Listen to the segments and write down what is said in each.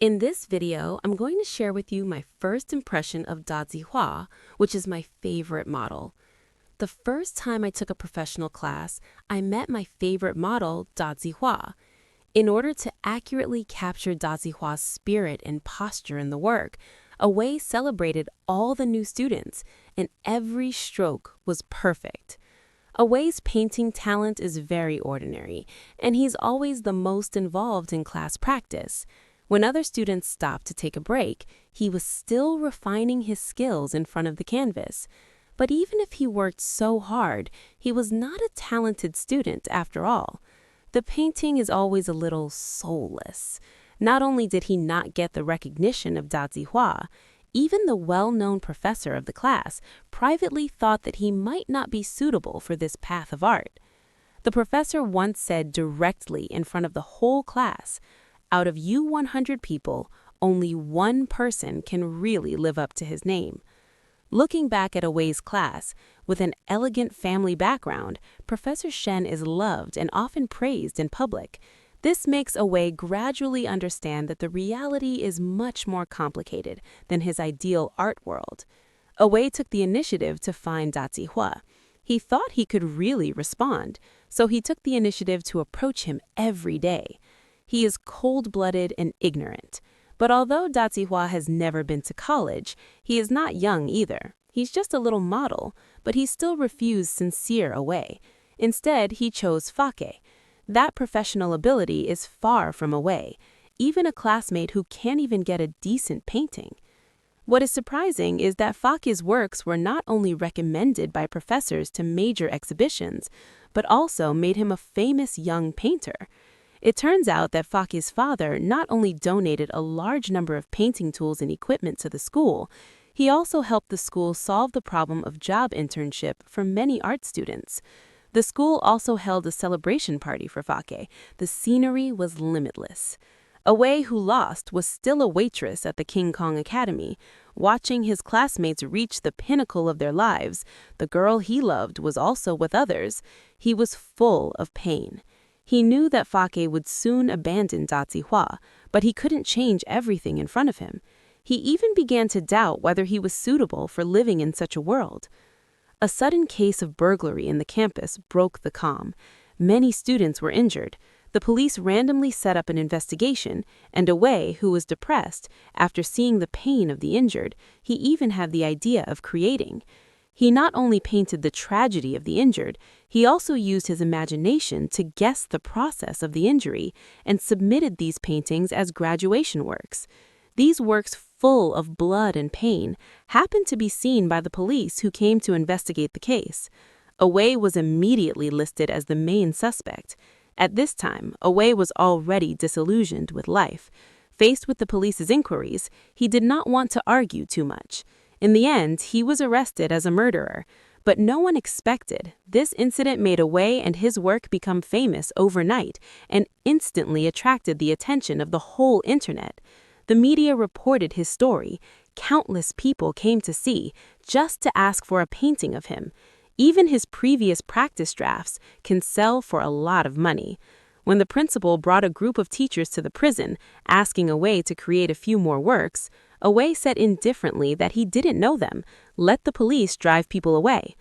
In this video, I'm going to share with you my first impression of Dazihua, which is my favorite model. The first time I took a professional class, I met my favorite model, Dazihua. In order to accurately capture Dazihua's spirit and posture in the work, Awei celebrated all the new students, and every stroke was perfect. Awei's painting talent is very ordinary, and he's always the most involved in class practice. When other students stopped to take a break, he was still refining his skills in front of the canvas. But even if he worked so hard, he was not a talented student after all. The painting is always a little soulless. Not only did he not get the recognition of Dazihua, even the well-known professor of the class privately thought that he might not be suitable for this path of art. The professor once said directly in front of the whole class, "Out of you 100 people, only one person can really live up to his name." Looking back at Awei's class, with an elegant family background, Professor Shen is loved and often praised in public. This makes Awei gradually understand that the reality is much more complicated than his ideal art world. Awei took the initiative to find Dazihua. He thought he could really respond, so he took the initiative to approach him every day. He is cold-blooded and ignorant. But although Dazihua has never been to college, he is not young either. He's just a little model, but he still refused sincere Awei. Instead, he chose Fake. That professional ability is far from Awei, even a classmate who can't even get a decent painting. What is surprising is that Fake's works were not only recommended by professors to major exhibitions, but also made him a famous young painter. It turns out that Fake's father not only donated a large number of painting tools and equipment to the school, he also helped the school solve the problem of job internship for many art students. The school also held a celebration party for Fake. The scenery was limitless. Awei, who lost, was still a waitress at the King Kong Academy. Watching his classmates reach the pinnacle of their lives, the girl he loved was also with others. He was full of pain. He knew that Fake would soon abandon Dazihua, but he couldn't change everything in front of him. He even began to doubt whether he was suitable for living in such a world. A sudden case of burglary in the campus broke the calm. Many students were injured. The police randomly set up an investigation, and Awei, who was depressed, after seeing the pain of the injured, he even had the idea of creating. He not only painted the tragedy of the injured, he also used his imagination to guess the process of the injury and submitted these paintings as graduation works. These works, full of blood and pain, happened to be seen by the police who came to investigate the case. Awei was immediately listed as the main suspect. At this time, Awei was already disillusioned with life. Faced with the police's inquiries, he did not want to argue too much. In the end, he was arrested as a murderer. But no one expected. This incident made Awei and his work become famous overnight and instantly attracted the attention of the whole internet. The media reported his story. Countless people came to see, just to ask for a painting of him. Even his previous practice drafts can sell for a lot of money. When the principal brought a group of teachers to the prison, asking Awei to create a few more works, Awei said indifferently that he didn't know them. Let the police drive people away.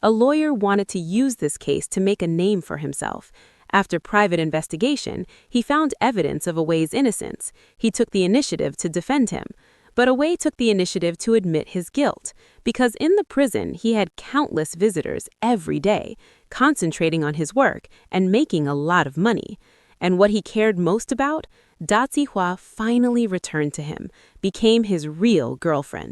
A lawyer wanted to use this case to make a name for himself. After private investigation, he found evidence of Awei's innocence. He took the initiative to defend him. But Awei took the initiative to admit his guilt, because in the prison he had countless visitors every day, concentrating on his work and making a lot of money. And what he cared most about? Dazihua finally returned to him, became his real girlfriend.